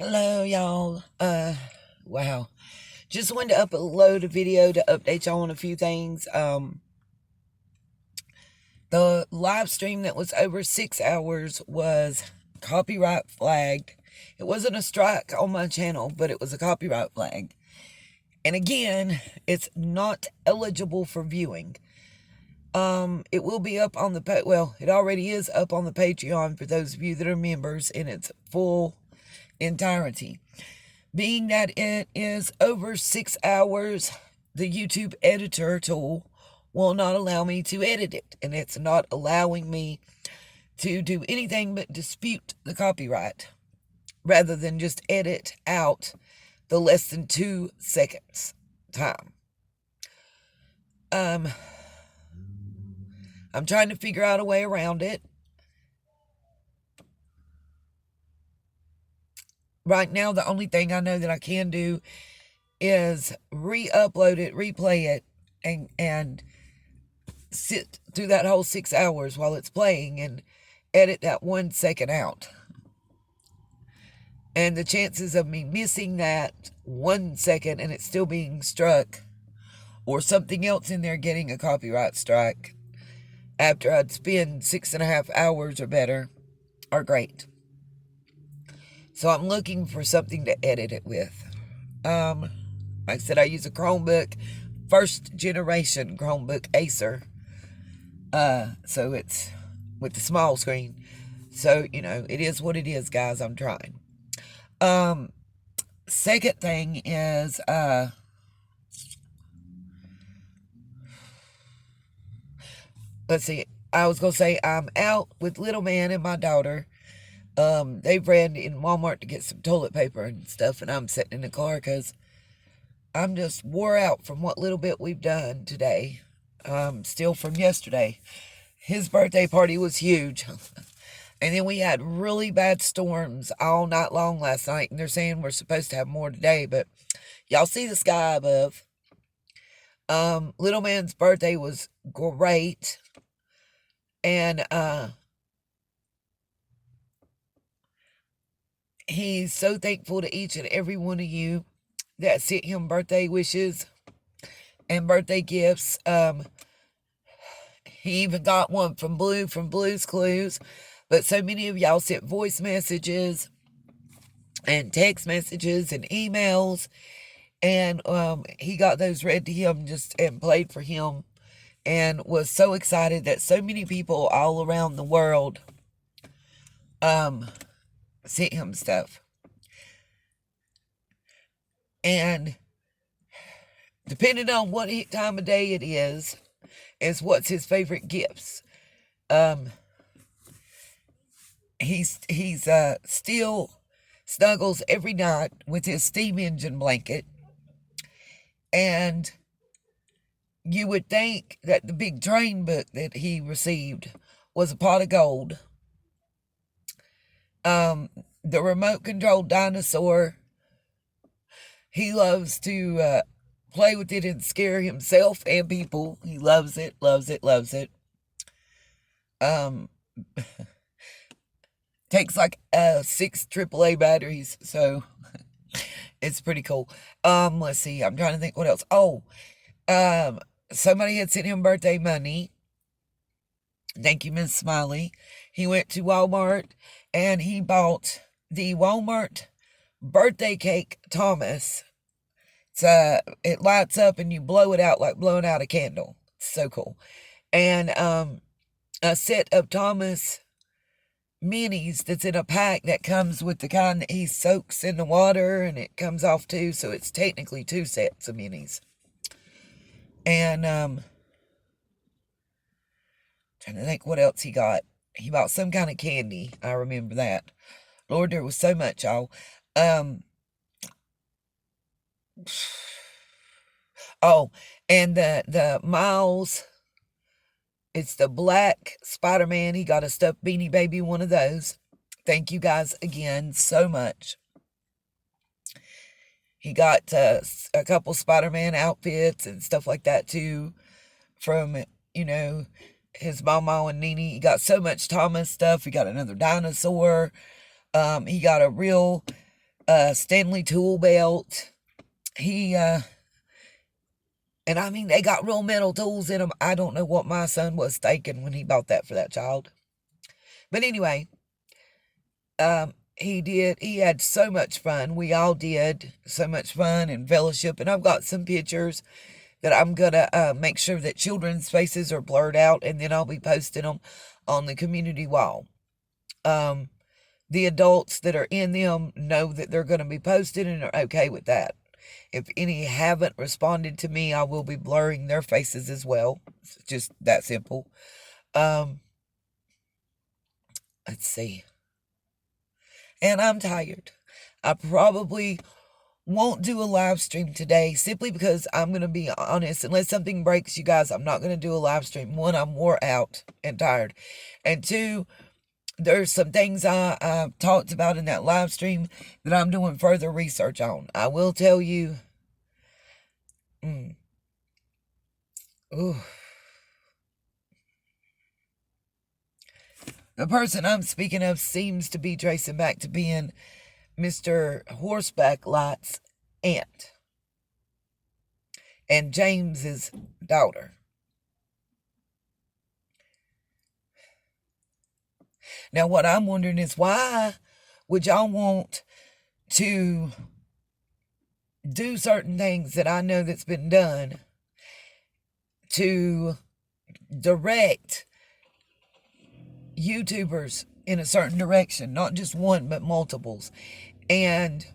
Hello, y'all. Wow. Just wanted to upload a video to update y'all on a few things. The live stream that was over 6 hours was copyright flagged. It wasn't a strike on my channel, but it was a copyright flag. And again, it's not eligible for viewing. It will be up on it already is up on the Patreon for those of you that are members in its full entirety. Being that it is over 6 hours, the YouTube editor tool will not allow me to edit it, and it's not allowing me to do anything but dispute the copyright rather than just edit out the less than 2 seconds time. I'm trying to figure out a way around it. Right now, the only thing I know that I can do is re-upload it, replay it, and sit through that whole 6 hours while it's playing and edit that 1 second out. And the chances of me missing that 1 second and it still being struck, or something else in there getting a copyright strike after I'd spend 6.5 hours or better, are great. So I'm looking for something to edit it with. Like I said, I use a Chromebook, first generation Chromebook Acer. So it's with the small screen. So, it is what it is, guys. I'm trying. Second thing is, let's see. I was going to say I'm out with little man and my daughter. They've ran in Walmart to get some toilet paper and stuff, and I'm sitting in the car because I'm just wore out from what little bit we've done today. Still from yesterday. His birthday party was huge. And then we had really bad storms all night long last night, and they're saying we're supposed to have more today, but y'all see the sky above. Little man's birthday was great. And, he's so thankful to each and every one of you that sent him birthday wishes and birthday gifts. He even got one from Blue's Clues. But so many of y'all sent voice messages and text messages and emails. And he got those read to him and played for him. And was so excited that so many people all around the world sent him stuff. And depending on what time of day it is what's his favorite gifts. He's still snuggles every night with his steam engine blanket. And you would think that the big train book that he received was a pot of gold. The remote controlled dinosaur, he loves to play with it and scare himself and people. He loves it, loves it, loves it. Takes like 6 AAA batteries, so it's pretty cool. Let's see, I'm trying to think what else. Somebody had sent him birthday money. Thank you, Miss Smiley. He went to Walmart and he bought the Walmart birthday cake Thomas. It lights up and you blow it out like blowing out a candle. So cool. And a set of Thomas minis that's in a pack that comes with the kind that he soaks in the water and it comes off too. So it's technically 2 sets of minis. And trying to think what else he got. He bought some kind of candy. I remember that. Lord, there was so much, y'all. And the Miles, it's the black Spider-Man. He got a stuffed Beanie Baby, one of those. Thank you guys again so much. He got a couple Spider-Man outfits and stuff like that too from, his mama and Nene. He got so much Thomas stuff. He got another dinosaur. He got a real Stanley tool belt. He, and I mean, they got real metal tools in them. I don't know what my son was thinking when he bought that for that child. But anyway, he had so much fun. We all did so much fun and fellowship. And I've got some pictures that I'm going to make sure that children's faces are blurred out, and then I'll be posting them on the community wall. The adults that are in them know that they're going to be posted and are okay with that. If any haven't responded to me, I will be blurring their faces as well. It's just that simple. Let's see. And I'm tired. I probably won't do a live stream today simply because I'm going to be honest. Unless something breaks, you guys, I'm not going to do a live stream. One, I'm wore out and tired. And two, there's some things I talked about in that live stream that I'm doing further research on. I will tell you. The person I'm speaking of seems to be tracing back to being Mr. Horseback Light's aunt and James's daughter. Now, what I'm wondering is, why would y'all want to do certain things that I know that's been done to direct YouTubers in a certain direction, not just one, but multiples, and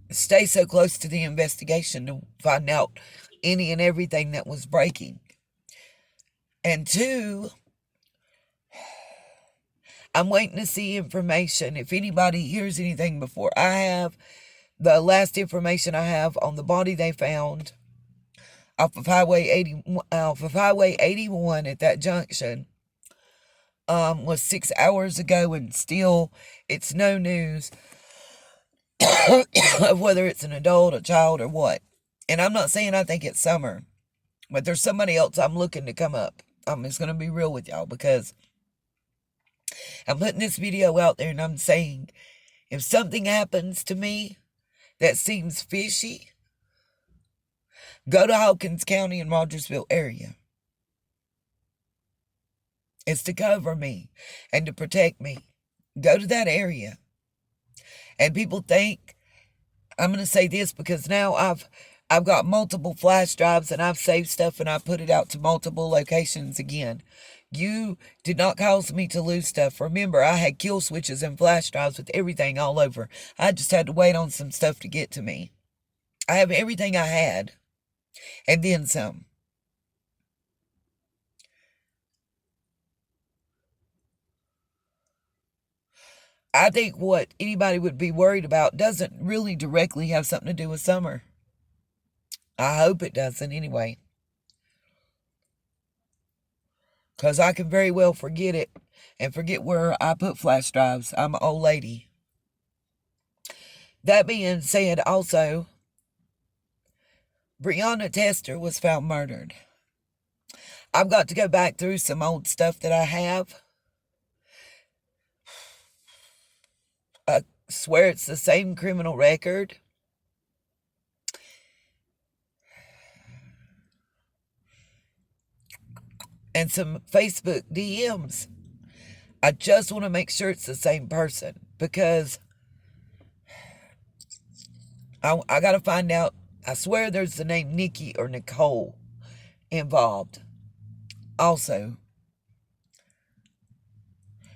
stay so close to the investigation to find out any and everything that was breaking? And two, I'm waiting to see information. If anybody hears anything before I have, the last information I have on the body they found off of Highway 81 at that junction was 6 hours ago, and still it's no news of whether it's an adult, a child, or what. And I'm not saying I think it's Summer, but there's somebody else I'm looking to come up. I'm just going to be real with y'all, because I'm putting this video out there and I'm saying, if something happens to me that seems fishy, go to Hawkins County and Rogersville area. It's to cover me and to protect me. Go to that area. And people think, I'm going to say this because now I've got multiple flash drives and I've saved stuff and I've put it out to multiple locations again. You did not cause me to lose stuff. Remember, I had kill switches and flash drives with everything all over. I just had to wait on some stuff to get to me. I have everything I had, and then some. I think what anybody would be worried about doesn't really directly have something to do with Summer. I hope it doesn't anyway. Because I can very well forget it and forget where I put flash drives. I'm an old lady. That being said, also, Breonna Tester was found murdered. I've got to go back through some old stuff that I have. I swear it's the same criminal record. And some Facebook DMs. I just want to make sure it's the same person, because I got to find out. I swear there's the name Nikki or Nicole involved also.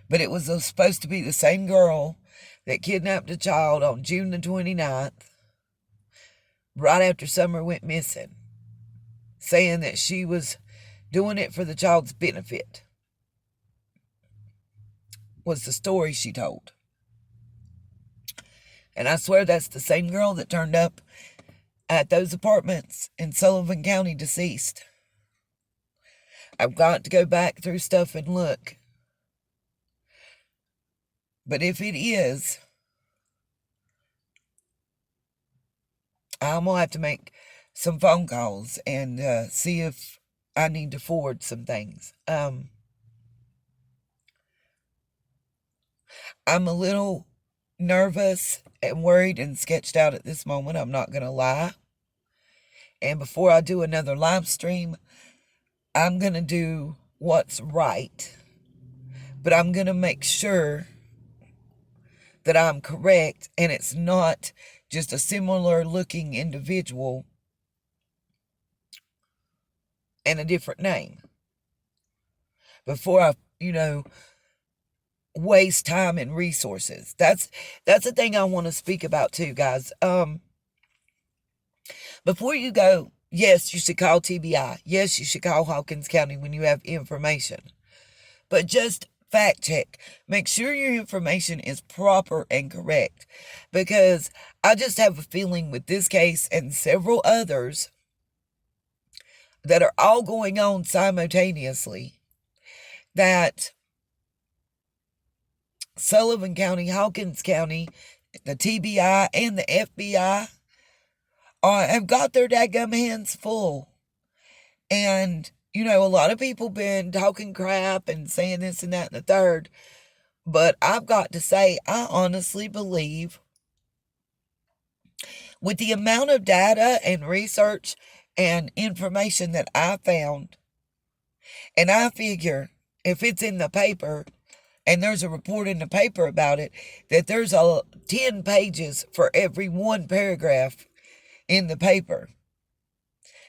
But it was supposed to be the same girl that kidnapped a child on June the 29th, right after Summer went missing, saying that she was doing it for the child's benefit, was the story she told. And I swear that's the same girl that turned up at those apartments in Sullivan County deceased. I've got to go back through stuff and look. But if it is, I'm going to have to make some phone calls and see if I need to forward some things. I'm a little nervous and worried and sketched out at this moment. I'm not going to lie. And before I do another live stream, I'm going to do what's right. But I'm going to make sure that I'm correct and it's not just a similar looking individual and a different name. Before I, waste time and resources. That's the thing I want to speak about too, guys. Before you go, yes, you should call TBI. Yes, you should call Hawkins County when you have information. But just fact check. Make sure your information is proper and correct. Because I just have a feeling with this case and several others that are all going on simultaneously that Sullivan County, Hawkins County, the TBI, and the FBI have got their daggum hands full. And, a lot of people been talking crap and saying this and that and the third. But I've got to say, I honestly believe with the amount of data and research and information that I found, and I figure if it's in the paper, and there's a report in the paper about it, that there's 10 pages for every one paragraph in the paper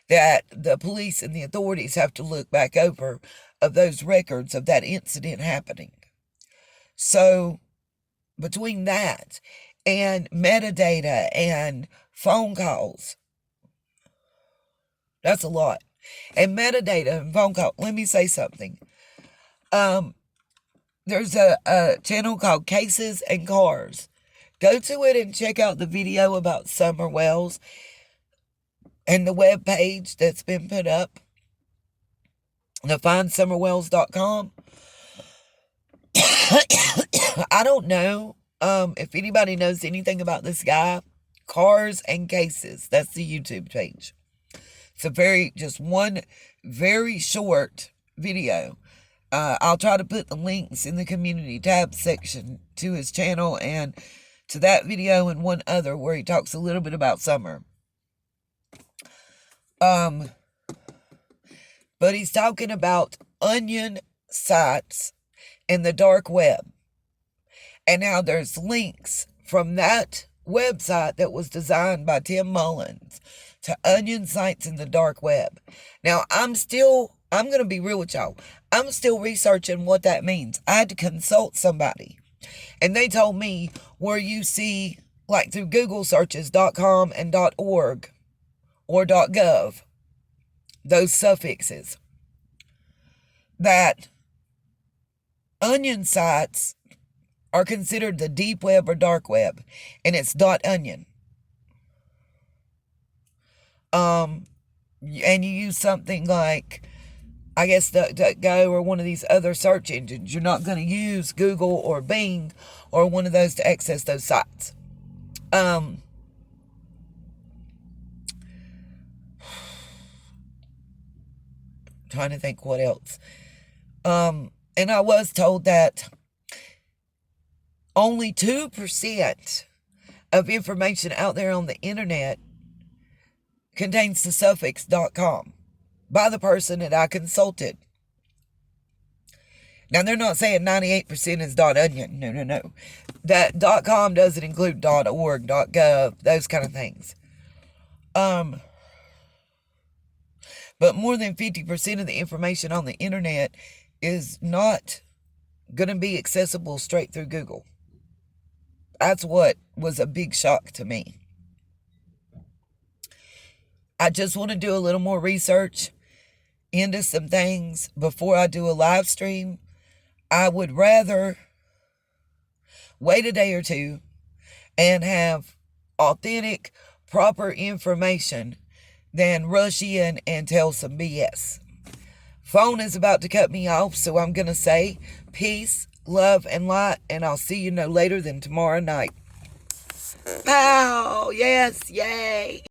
that the police and the authorities have to look back over of those records of that incident happening. So between that and metadata and phone calls, that's a lot. And metadata and phone call, let me say something. There's a channel called Cases and Cars. Go to it and check out the video about Summer Wells and the web page that's been put up, the findsummerwells.com. I don't know if anybody knows anything about this guy. Cars and Cases. That's the YouTube page. It's just one very short video. I'll try to put the links in the community tab section to his channel and to that video and one other where he talks a little bit about Summer. But he's talking about onion sites in the dark web. And now there's links from that website that was designed by Tim Mullins to onion sites in the dark web. Now, I'm going to be real with y'all. I'm still researching what that means. I had to consult somebody. And they told me where you see, like through Google searches, .com and .org or .gov, those suffixes, that onion sites are considered the deep web or dark web. And it's .onion. And you use something like, I guess, DuckDuckGo or one of these other search engines. You're not going to use Google or Bing or one of those to access those sites. Trying to think what else. And I was told that only 2% of information out there on the internet contains the suffix .com by the person that I consulted. Now, they're not saying 98% is .onion. No. That .com doesn't include .org, .gov, those kind of things. But more than 50% of the information on the internet is not going to be accessible straight through Google. That's what was a big shock to me. I just want to do a little more research into some things before I do a live stream. I would rather wait a day or two and have authentic, proper information than rush in and tell some BS. Phone is about to cut me off, so I'm going to say peace, love, and light, and I'll see you no later than tomorrow night. Pow! Yes, yay!